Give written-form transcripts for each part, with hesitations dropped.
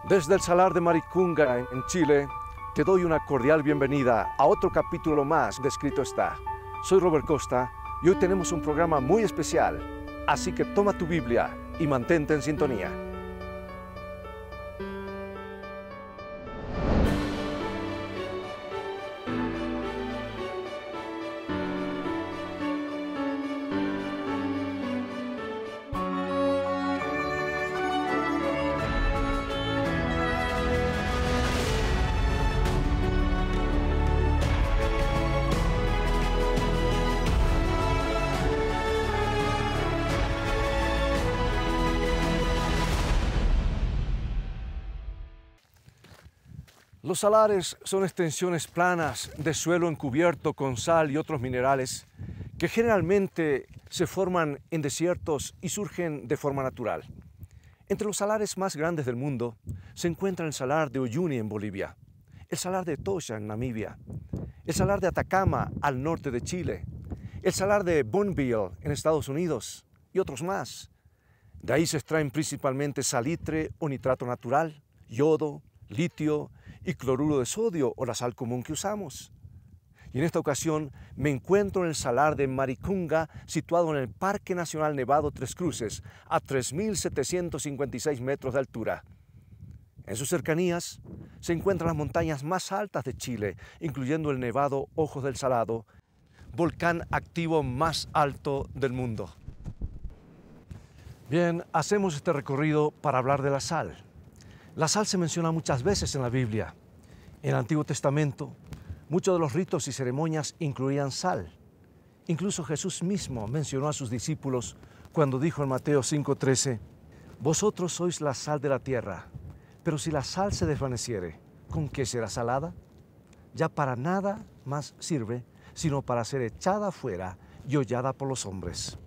Desde el Salar de Maricunga, en Chile, te doy una cordial bienvenida a otro capítulo más de Escrito Está. Soy Robert Costa y hoy tenemos un programa muy especial, así que toma tu Biblia y mantente en sintonía. Los salares son extensiones planas de suelo encubierto con sal y otros minerales que generalmente se forman en desiertos y surgen de forma natural. Entre los salares más grandes del mundo se encuentran el salar de Uyuni en Bolivia, el salar de Tosha en Namibia, el salar de Atacama al norte de Chile, el salar de Bonneville en Estados Unidos y otros más. De ahí se extraen principalmente salitre o nitrato natural, yodo, litio y cloruro de sodio o la sal común que usamos. Y en esta ocasión me encuentro en el Salar de Maricunga, situado en el Parque Nacional Nevado Tres Cruces, a 3.756 metros de altura. En sus cercanías se encuentran las montañas más altas de Chile, incluyendo el Nevado Ojos del Salado, volcán activo más alto del mundo. Bien, hacemos este recorrido para hablar de la sal. La sal se menciona muchas veces en la Biblia. En el Antiguo Testamento, muchos de los ritos y ceremonias incluían sal. Incluso Jesús mismo mencionó a sus discípulos cuando dijo en Mateo 5:13, «Vosotros sois la sal de la tierra, pero si la sal se desvaneciere, ¿con qué será salada? Ya para nada más sirve, sino para ser echada afuera y hollada por los hombres».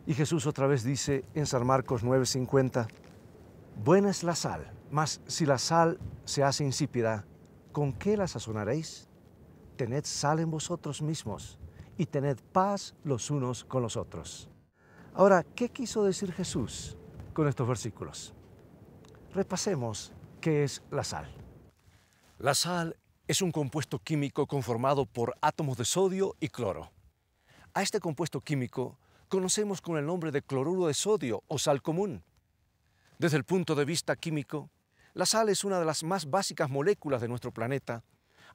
Y Jesús otra vez dice en San Marcos 9:50, «Buena es la sal, mas si la sal se hace insípida, ¿con qué la sazonaréis? Tened sal en vosotros mismos y tened paz los unos con los otros». Ahora, ¿qué quiso decir Jesús con estos versículos? Repasemos qué es la sal. La sal es un compuesto químico conformado por átomos de sodio y cloro. A este compuesto químico conocemos con el nombre de cloruro de sodio o sal común. Desde el punto de vista químico, la sal es una de las más básicas moléculas de nuestro planeta,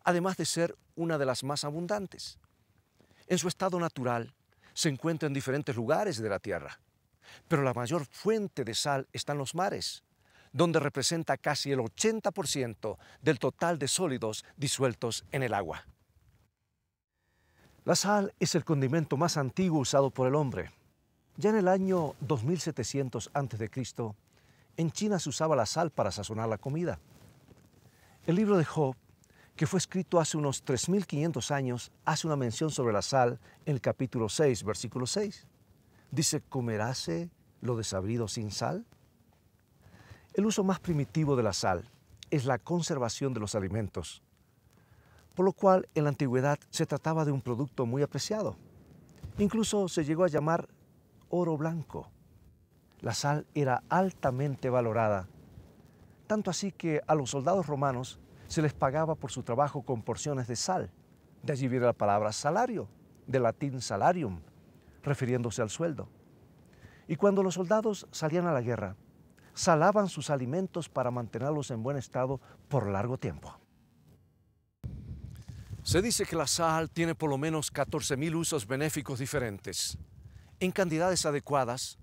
además de ser una de las más abundantes. En su estado natural, se encuentra en diferentes lugares de la Tierra, pero la mayor fuente de sal está en los mares, donde representa casi el 80% del total de sólidos disueltos en el agua. La sal es el condimento más antiguo usado por el hombre. Ya en el año 2700 a.C., en China se usaba la sal para sazonar la comida. El libro de Job, que fue escrito hace unos 3.500 años, hace una mención sobre la sal en el capítulo 6, versículo 6. Dice, ¿comeráse lo desabrido sin sal? El uso más primitivo de la sal es la conservación de los alimentos, por lo cual en la antigüedad se trataba de un producto muy apreciado. Incluso se llegó a llamar oro blanco. La sal era altamente valorada, tanto así que a los soldados romanos se les pagaba por su trabajo con porciones de sal. De allí viene la palabra salario, del latín salarium, refiriéndose al sueldo. Y cuando los soldados salían a la guerra, salaban sus alimentos para mantenerlos en buen estado por largo tiempo. Se dice que la sal tiene por lo menos 14.000 usos benéficos diferentes. En cantidades adecuadas,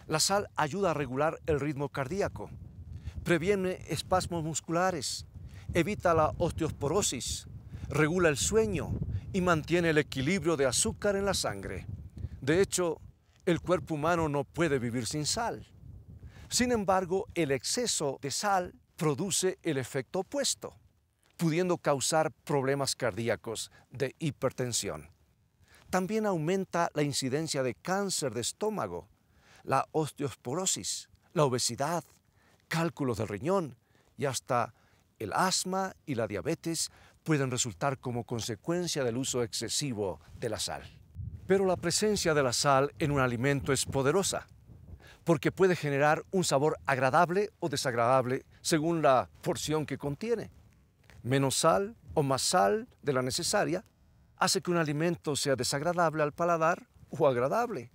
la sal ayuda a regular el ritmo cardíaco, previene espasmos musculares, evita la osteoporosis, regula el sueño y mantiene el equilibrio de azúcar en la sangre. De hecho, el cuerpo humano no puede vivir sin sal. Sin embargo, el exceso de sal produce el efecto opuesto, pudiendo causar problemas cardíacos de hipertensión. También aumenta la incidencia de cáncer de estómago, la osteoporosis, la obesidad, cálculos del riñón y hasta el asma y la diabetes pueden resultar como consecuencia del uso excesivo de la sal. Pero la presencia de la sal en un alimento es poderosa. porque puede generar un sabor agradable o desagradable según la porción que contiene. Menos sal o más sal de la necesaria hace que un alimento sea desagradable al paladar o agradable.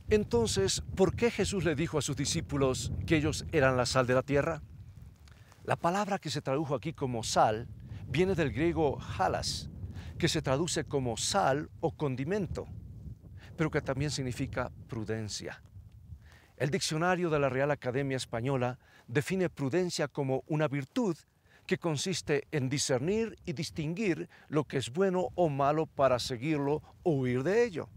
Entonces, ¿por qué Jesús le dijo a sus discípulos que ellos eran la sal de la tierra? La palabra que se tradujo aquí como sal viene del griego halas, que se traduce como sal o condimento, pero que también significa prudencia. El diccionario de la Real Academia Española define prudencia como una virtud que consiste en discernir y distinguir lo que es bueno o malo para seguirlo o huir de ello.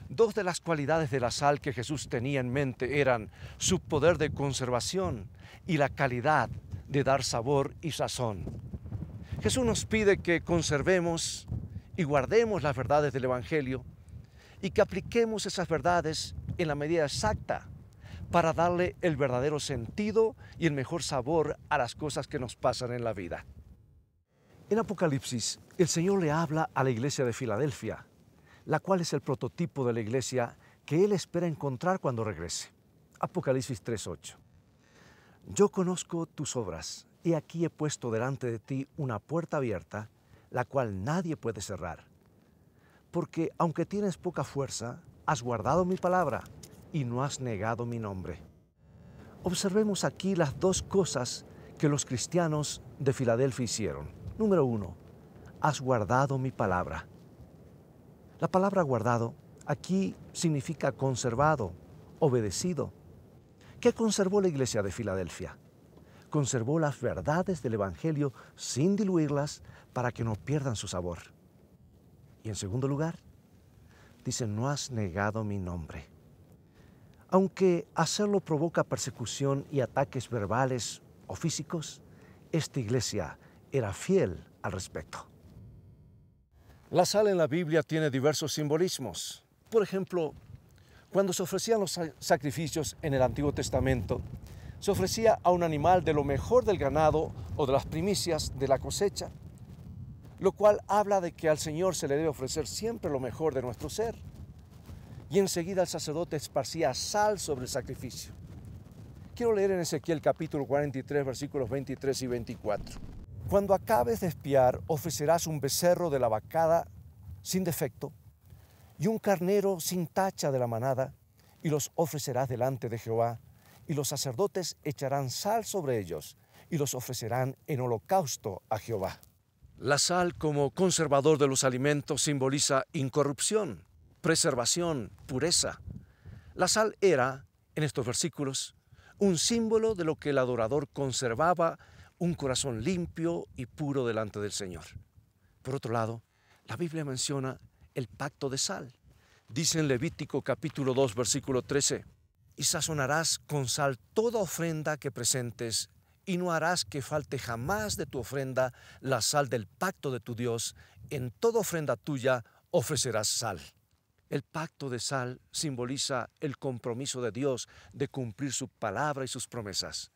Dos de las cualidades de la sal que Jesús tenía en mente eran su poder de conservación y la calidad de dar sabor y sazón. Jesús nos pide que conservemos y guardemos las verdades del Evangelio y que apliquemos esas verdades en la medida exacta para darle el verdadero sentido y el mejor sabor a las cosas que nos pasan en la vida. En Apocalipsis, el Señor le habla a la iglesia de Filadelfia, la cual es el prototipo de la iglesia que Él espera encontrar cuando regrese. Apocalipsis 3:8. Yo conozco tus obras, y aquí he puesto delante de ti una puerta abierta, la cual nadie puede cerrar. Porque aunque tienes poca fuerza, has guardado mi palabra y no has negado mi nombre. Observemos aquí las dos cosas que los cristianos de Filadelfia hicieron. Número 1, has guardado mi palabra. La palabra guardado aquí significa conservado, obedecido. ¿Qué conservó la iglesia de Filadelfia? Conservó las verdades del Evangelio sin diluirlas para que no pierdan su sabor. Y en segundo lugar, dice, no has negado mi nombre. Aunque hacerlo provoca persecución y ataques verbales o físicos, esta iglesia era fiel al respecto. La sal en la Biblia tiene diversos simbolismos. Por ejemplo, cuando se ofrecían los sacrificios en el Antiguo Testamento, se ofrecía a un animal de lo mejor del ganado o de las primicias de la cosecha, lo cual habla de que al Señor se le debe ofrecer siempre lo mejor de nuestro ser. Y enseguida el sacerdote esparcía sal sobre el sacrificio. Quiero leer en Ezequiel capítulo 43, versículos 23 y 24. Cuando acabes de espiar, ofrecerás un becerro de la vacada sin defecto y un carnero sin tacha de la manada, y los ofrecerás delante de Jehová, y los sacerdotes echarán sal sobre ellos, y los ofrecerán en holocausto a Jehová. La sal como conservador de los alimentos simboliza incorrupción, preservación, pureza. La sal era, en estos versículos, un símbolo de lo que el adorador conservaba, un corazón limpio y puro delante del Señor. Por otro lado, la Biblia menciona el pacto de sal. Dice en Levítico capítulo 2, versículo 13, y sazonarás con sal toda ofrenda que presentes, y no harás que falte jamás de tu ofrenda la sal del pacto de tu Dios. En toda ofrenda tuya ofrecerás sal. El pacto de sal simboliza el compromiso de Dios de cumplir su palabra y sus promesas.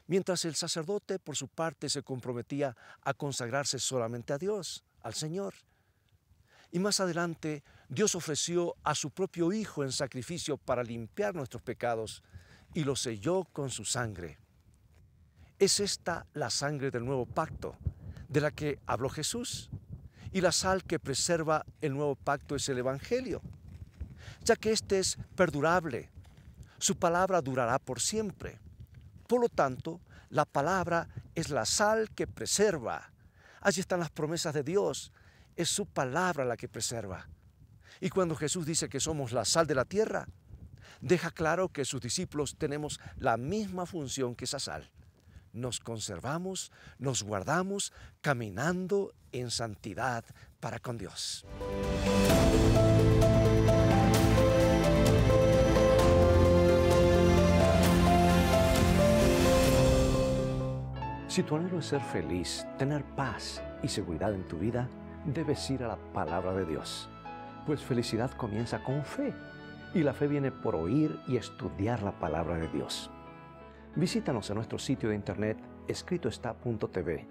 Mientras el sacerdote, por su parte, se comprometía a consagrarse solamente a Dios, al Señor. Y más adelante, Dios ofreció a su propio Hijo en sacrificio para limpiar nuestros pecados y lo selló con su sangre. Es esta la sangre del nuevo pacto, de la que habló Jesús. Y la sal que preserva el nuevo pacto es el Evangelio, ya que éste es perdurable. Su palabra durará por siempre. Por lo tanto, la palabra es la sal que preserva. Allí están las promesas de Dios. Es su palabra la que preserva. Y cuando Jesús dice que somos la sal de la tierra, deja claro que sus discípulos tenemos la misma función que esa sal. Nos conservamos, nos guardamos, caminando en santidad para con Dios. Si tu anhelo es ser feliz, tener paz y seguridad en tu vida, debes ir a la palabra de Dios. Pues felicidad comienza con fe, y la fe viene por oír y estudiar la palabra de Dios. Visítanos en nuestro sitio de internet escritoestá.tv,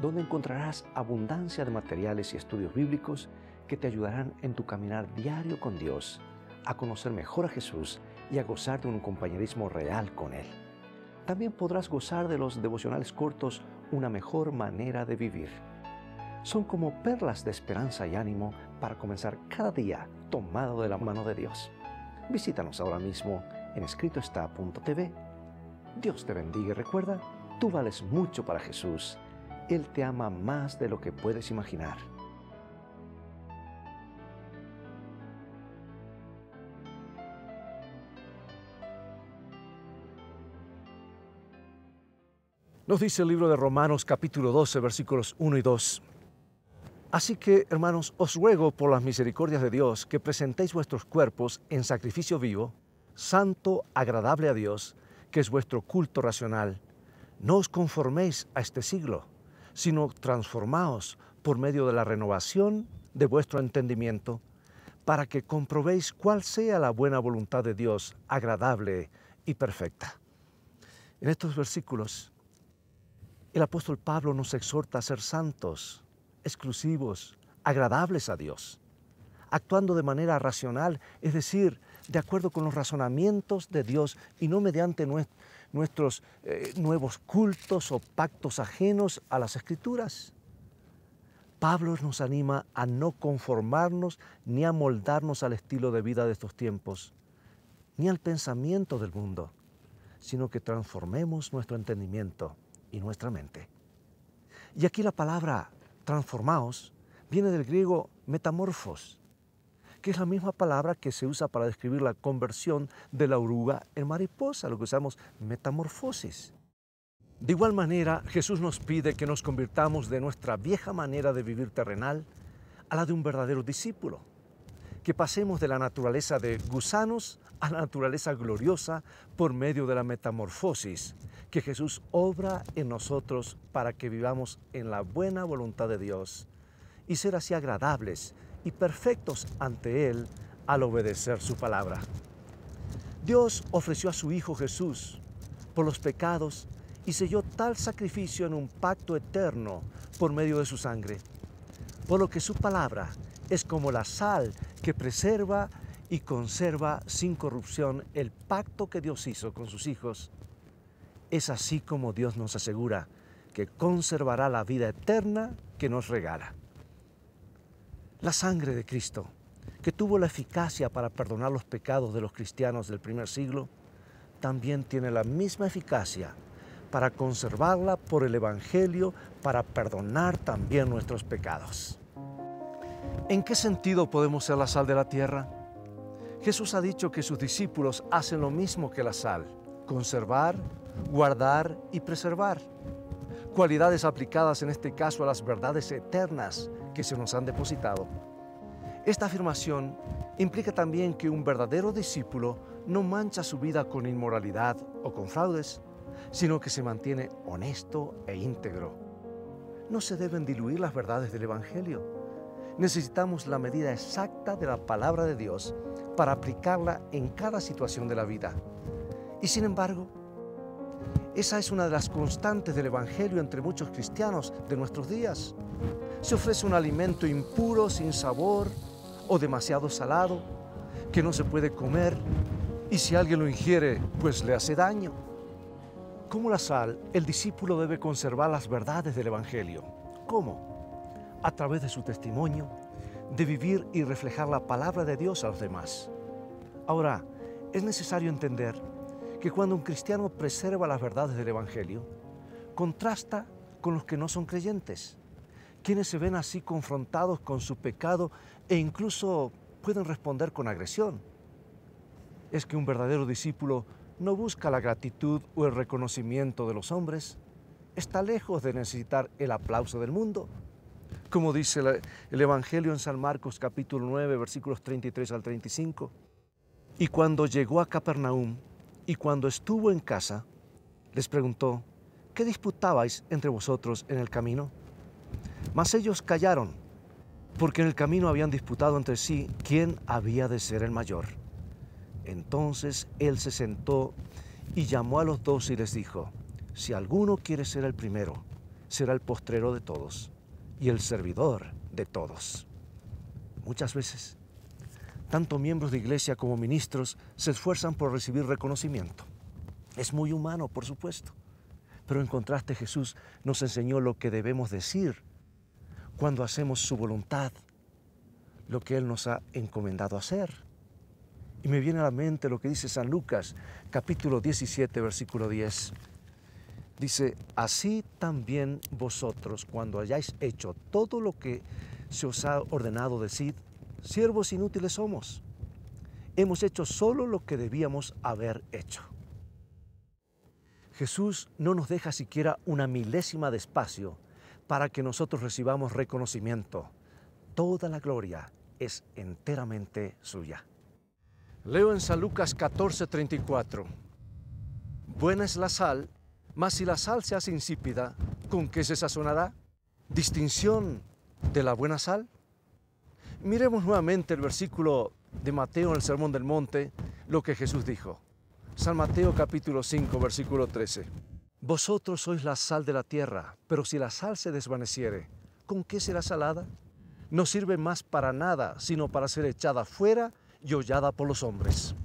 donde encontrarás abundancia de materiales y estudios bíblicos que te ayudarán en tu caminar diario con Dios, a conocer mejor a Jesús y a gozar de un compañerismo real con Él. También podrás gozar de los devocionales cortos, una mejor manera de vivir. Son como perlas de esperanza y ánimo para comenzar cada día tomado de la mano de Dios. Visítanos ahora mismo en escritoestá.tv. Dios te bendiga y recuerda, tú vales mucho para Jesús. Él te ama más de lo que puedes imaginar. Nos dice el libro de Romanos capítulo 12, versículos 1 y 2. Así que, hermanos, os ruego por las misericordias de Dios que presentéis vuestros cuerpos en sacrificio vivo, santo, agradable a Dios, que es vuestro culto racional. No os conforméis a este siglo, sino transformaos por medio de la renovación de vuestro entendimiento, para que comprobéis cuál sea la buena voluntad de Dios, agradable y perfecta. En estos versículos, el apóstol Pablo nos exhorta a ser santos, exclusivos, agradables a Dios, actuando de manera racional, es decir, de acuerdo con los razonamientos de Dios y no mediante nuestros nuevos cultos o pactos ajenos a las Escrituras. Pablo nos anima a no conformarnos ni a moldarnos al estilo de vida de estos tiempos, ni al pensamiento del mundo, sino que transformemos nuestro entendimiento y nuestra mente. Y aquí la palabra transformaos viene del griego metamorfos, que es la misma palabra que se usa para describir la conversión de la oruga en mariposa, lo que usamos metamorfosis. De igual manera, Jesús nos pide que nos convirtamos de nuestra vieja manera de vivir terrenal a la de un verdadero discípulo, que pasemos de la naturaleza de gusanos a la naturaleza gloriosa por medio de la metamorfosis que Jesús obra en nosotros para que vivamos en la buena voluntad de Dios y ser así agradables y perfectos ante Él al obedecer su palabra. Dios ofreció a su Hijo Jesús por los pecados y selló tal sacrificio en un pacto eterno por medio de su sangre, por lo que su palabra es como la sal que preserva y conserva sin corrupción el pacto que Dios hizo con sus hijos. Es así como Dios nos asegura que conservará la vida eterna que nos regala. La sangre de Cristo, que tuvo la eficacia para perdonar los pecados de los cristianos del primer siglo, también tiene la misma eficacia para conservarla por el Evangelio, para perdonar también nuestros pecados. ¿En qué sentido podemos ser la sal de la tierra? Jesús ha dicho que sus discípulos hacen lo mismo que la sal: conservar, guardar y preservar. Cualidades aplicadas en este caso a las verdades eternas que se nos han depositado. Esta afirmación implica también que un verdadero discípulo no mancha su vida con inmoralidad o con fraudes, sino que se mantiene honesto e íntegro. No se deben diluir las verdades del Evangelio. Necesitamos la medida exacta de la palabra de Dios para aplicarla en cada situación de la vida. Y sin embargo, esa es una de las constantes del Evangelio entre muchos cristianos de nuestros días. Se ofrece un alimento impuro, sin sabor o demasiado salado, que no se puede comer, y si alguien lo ingiere, pues le hace daño. Como la sal, el discípulo debe conservar las verdades del Evangelio. ¿Cómo? A través de su testimonio, de vivir y reflejar la palabra de Dios a los demás. Ahora, es necesario entender que cuando un cristiano preserva las verdades del Evangelio, contrasta con los que no son creyentes, quienes se ven así confrontados con su pecado e incluso pueden responder con agresión. Es que un verdadero discípulo no busca la gratitud o el reconocimiento de los hombres, está lejos de necesitar el aplauso del mundo. Como dice el Evangelio en San Marcos capítulo 9, versículos 33 al 35. Y cuando llegó a Capernaum y cuando estuvo en casa, les preguntó: ¿qué disputabais entre vosotros en el camino? Mas ellos callaron, porque en el camino habían disputado entre sí quién había de ser el mayor. Entonces él se sentó y llamó a los 12 y les dijo: si alguno quiere ser el primero, será el postrero de todos y el servidor de todos. Muchas veces Tanto miembros de iglesia como ministros se esfuerzan por recibir reconocimiento. Es muy humano, por supuesto, pero en contraste Jesús nos enseñó lo que debemos decir cuando hacemos su voluntad, lo que Él nos ha encomendado hacer. Y me viene a la mente lo que dice San Lucas, capítulo 17, versículo 10. Dice, así también vosotros, cuando hayáis hecho todo lo que se os ha ordenado, decid, siervos inútiles somos. Hemos hecho solo lo que debíamos haber hecho. Jesús no nos deja siquiera una milésima de espacio para que nosotros recibamos reconocimiento. Toda la gloria es enteramente suya. Leo en San Lucas 14:34. Buena es la sal, mas si la sal se hace insípida, ¿con qué se sazonará? ¿Distinción de la buena sal? Miremos nuevamente el versículo de Mateo en el Sermón del Monte, lo que Jesús dijo. San Mateo capítulo 5, versículo 13. Vosotros sois la sal de la tierra, pero si la sal se desvaneciere, ¿con qué será salada? No sirve más para nada, sino para ser echada fuera y hollada por los hombres.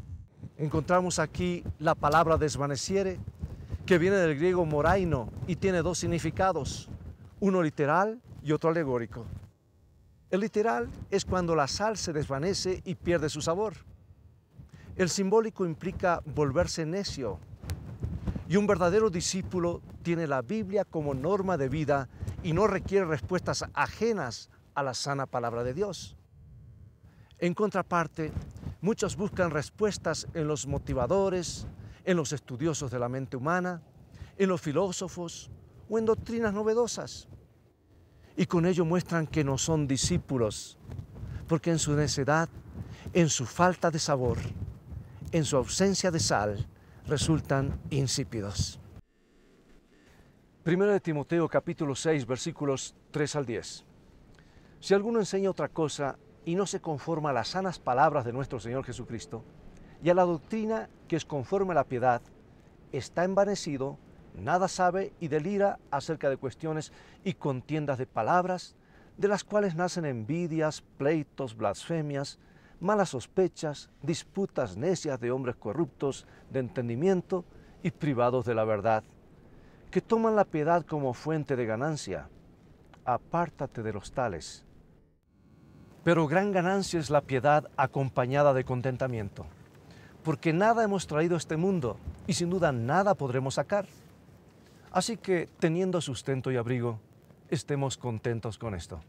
Encontramos aquí la palabra desvaneciere, que viene del griego moraino y tiene dos significados, uno literal y otro alegórico. El literal es cuando la sal se desvanece y pierde su sabor. El simbólico implica volverse necio. Y un verdadero discípulo tiene la Biblia como norma de vida y no requiere respuestas ajenas a la sana palabra de Dios. En contraparte, muchos buscan respuestas en los motivadores, en los estudiosos de la mente humana, en los filósofos o en doctrinas novedosas. Y con ello muestran que no son discípulos, porque en su necedad, en su falta de sabor, en su ausencia de sal, resultan insípidos. 1 de Timoteo capítulo 6, versículos 3 al 10. Si alguno enseña otra cosa y no se conforma a las sanas palabras de nuestro Señor Jesucristo y a la doctrina que es conforme a la piedad, está envanecido, nada sabe y delira acerca de cuestiones y contiendas de palabras, de las cuales nacen envidias, pleitos, blasfemias, malas sospechas, disputas necias de hombres corruptos de entendimiento y privados de la verdad, que toman la piedad como fuente de ganancia. Apártate de los tales. Pero gran ganancia es la piedad acompañada de contentamiento, porque nada hemos traído a este mundo y sin duda nada podremos sacar. Así que, teniendo sustento y abrigo, estemos contentos con esto.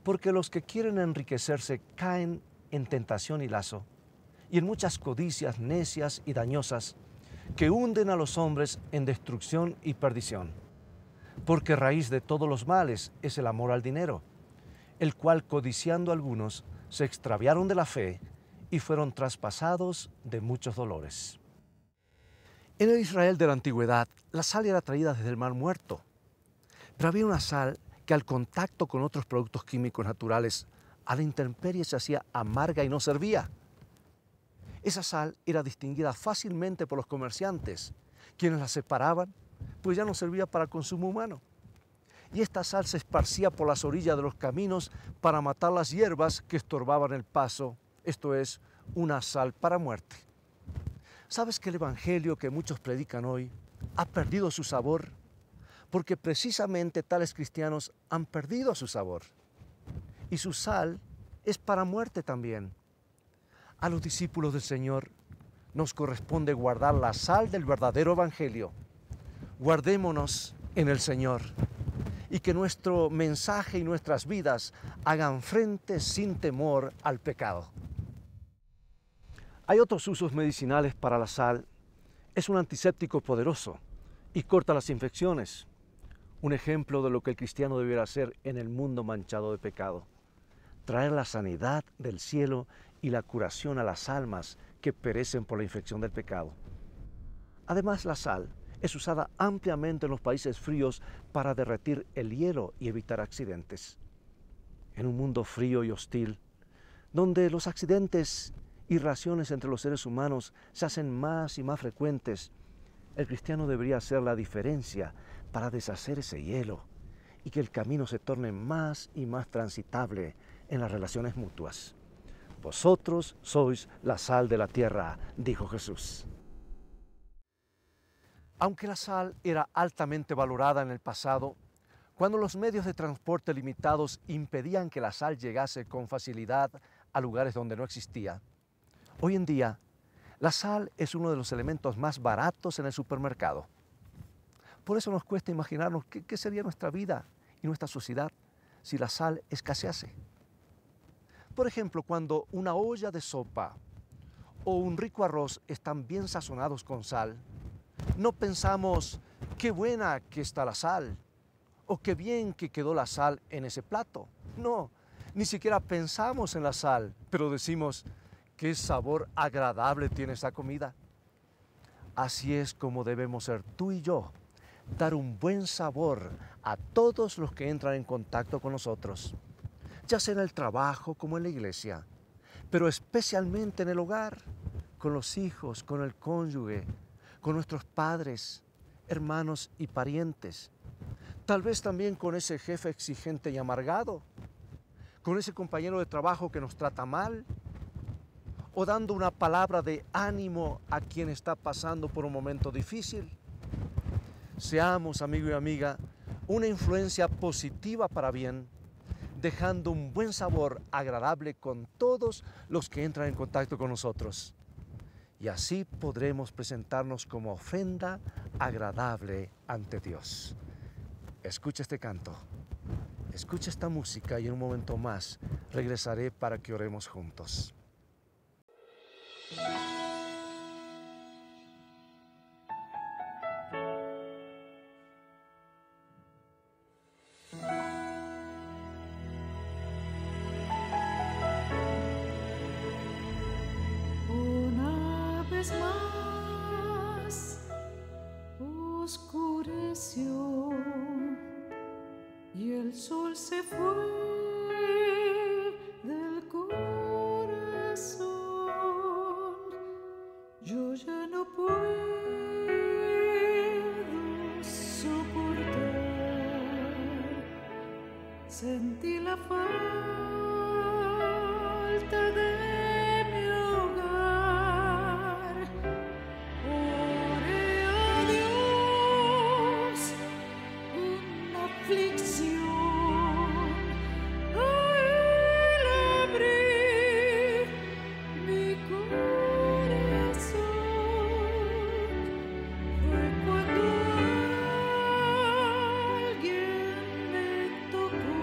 Porque los que quieren enriquecerse caen en tentación y lazo, y en muchas codicias necias y dañosas, que hunden a los hombres en destrucción y perdición. Porque raíz de todos los males es el amor al dinero, el cual codiciando algunos se extraviaron de la fe y fueron traspasados de muchos dolores. En el Israel de la antigüedad, la sal era traída desde el mar Muerto, pero había una sal que al contacto con otros productos químicos naturales, a la intemperie se hacía amarga y no servía. Esa sal era distinguida fácilmente por los comerciantes, quienes la separaban, pues ya no servía para consumo humano. Y esta sal se esparcía por las orillas de los caminos para matar las hierbas que estorbaban el paso, esto es, una sal para muerte. ¿Sabes que el evangelio que muchos predican hoy ha perdido su sabor? Porque precisamente tales cristianos han perdido su sabor. Y su sal es para muerte también. A los discípulos del Señor nos corresponde guardar la sal del verdadero evangelio. Guardémonos en el Señor y que nuestro mensaje y nuestras vidas hagan frente sin temor al pecado. Hay otros usos medicinales para la sal. Es un antiséptico poderoso y corta las infecciones. Un ejemplo de lo que el cristiano debiera hacer en el mundo manchado de pecado. Traer la sanidad del cielo y la curación a las almas que perecen por la infección del pecado. Además, la sal es usada ampliamente en los países fríos para derretir el hielo y evitar accidentes. En un mundo frío y hostil, donde los accidentes y relaciones entre los seres humanos se hacen más y más frecuentes, el cristiano debería hacer la diferencia para deshacer ese hielo y que el camino se torne más y más transitable en las relaciones mutuas. Vosotros sois la sal de la tierra, dijo Jesús. Aunque la sal era altamente valorada en el pasado, cuando los medios de transporte limitados impedían que la sal llegase con facilidad a lugares donde no existía, hoy en día la sal es uno de los elementos más baratos en el supermercado. Por eso nos cuesta imaginarnos qué sería nuestra vida y nuestra sociedad si la sal escasease. Por ejemplo, cuando una olla de sopa o un rico arroz están bien sazonados con sal, no pensamos qué buena que está la sal o qué bien que quedó la sal en ese plato. No, ni siquiera pensamos en la sal, pero decimos qué sabor agradable tiene esa comida. Así es como debemos ser tú y yo, dar un buen sabor a todos los que entran en contacto con nosotros, ya sea en el trabajo como en la iglesia, pero especialmente en el hogar, con los hijos, con el cónyuge, con nuestros padres, hermanos y parientes, tal vez también con ese jefe exigente y amargado, con ese compañero de trabajo que nos trata mal, o dando una palabra de ánimo a quien está pasando por un momento difícil. Seamos, amigo y amiga, una influencia positiva para bien, dejando un buen sabor agradable con todos los que entran en contacto con nosotros. Y así podremos presentarnos como ofrenda agradable ante Dios. Escucha este canto, escucha esta música y en un momento más regresaré para que oremos juntos. Una vez más oscureció y el sol se fue del corazón. Yo ya no puedo soportar. Sentí la falta de mi hogar. Oré a Dios una aflicción. A Él abrí mi corazón. Fue cuando alguien me tocó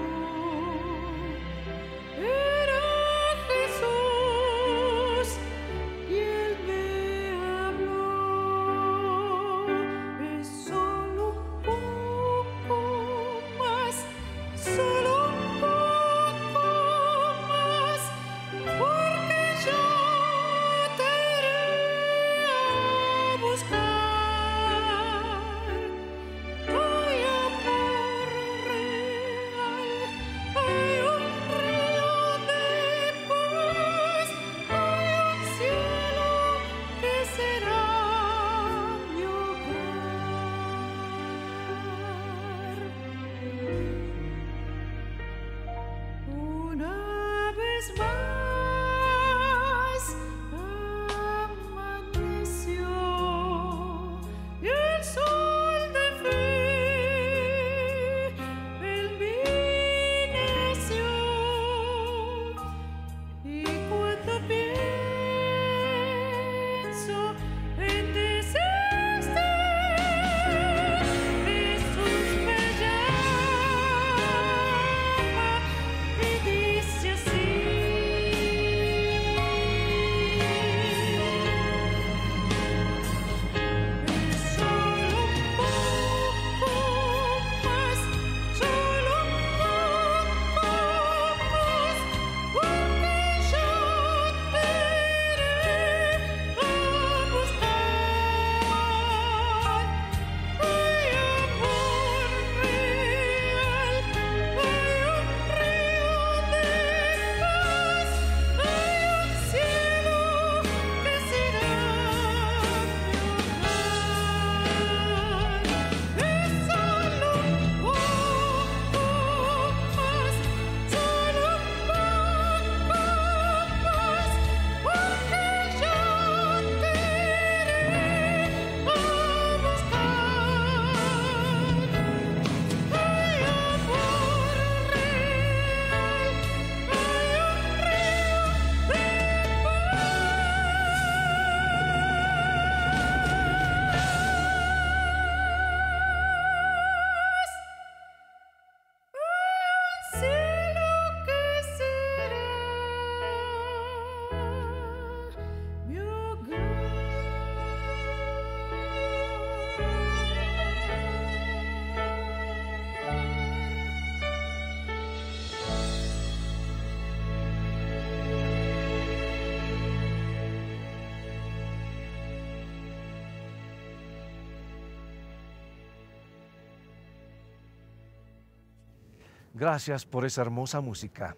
Gracias por esa hermosa música.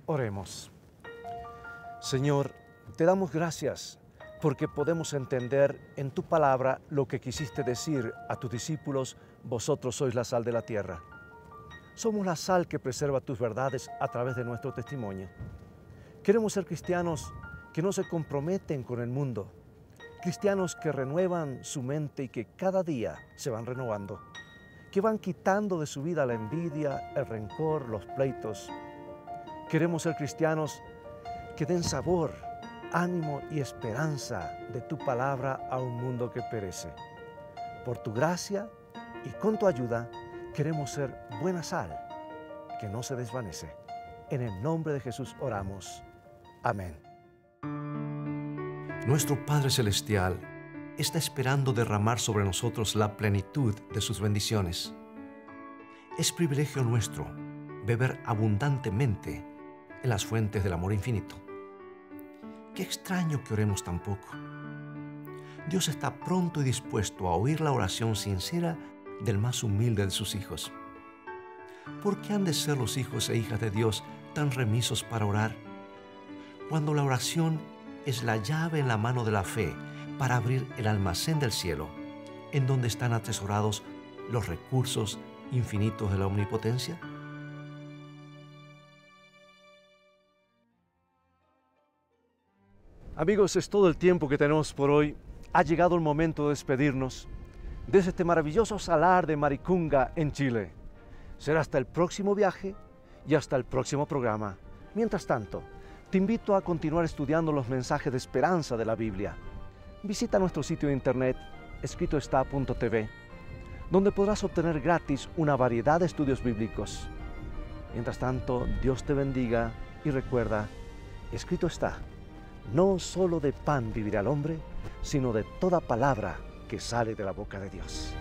Oremos. Señor, te damos gracias porque podemos entender en tu palabra lo que quisiste decir a tus discípulos: vosotros sois la sal de la tierra. Somos la sal que preserva tus verdades a través de nuestro testimonio. Queremos ser cristianos que no se comprometen con el mundo, cristianos que renuevan su mente y que cada día se van renovando, que van quitando de su vida la envidia, el rencor, los pleitos. Queremos ser cristianos que den sabor, ánimo y esperanza de tu palabra a un mundo que perece. Por tu gracia y con tu ayuda queremos ser buena sal que no se desvanece. En el nombre de Jesús oramos. Amén. Nuestro Padre Celestial está esperando derramar sobre nosotros la plenitud de sus bendiciones. Es privilegio nuestro beber abundantemente en las fuentes del amor infinito. Qué extraño que oremos tan poco. Dios está pronto y dispuesto a oír la oración sincera del más humilde de sus hijos. ¿Por qué han de ser los hijos e hijas de Dios tan remisos para orar? Cuando la oración es la llave en la mano de la fe para abrir el almacén del cielo, en donde están atesorados los recursos infinitos de la omnipotencia. Amigos, es todo el tiempo que tenemos por hoy. Ha llegado el momento de despedirnos desde este maravilloso salar de Maricunga en Chile. Será hasta el próximo viaje y hasta el próximo programa. Mientras tanto, te invito a continuar estudiando los mensajes de esperanza de la Biblia. Visita nuestro sitio de internet escritoestá.tv, donde podrás obtener gratis una variedad de estudios bíblicos. Mientras tanto, Dios te bendiga y recuerda, escrito está: no solo de pan vivirá el hombre, sino de toda palabra que sale de la boca de Dios.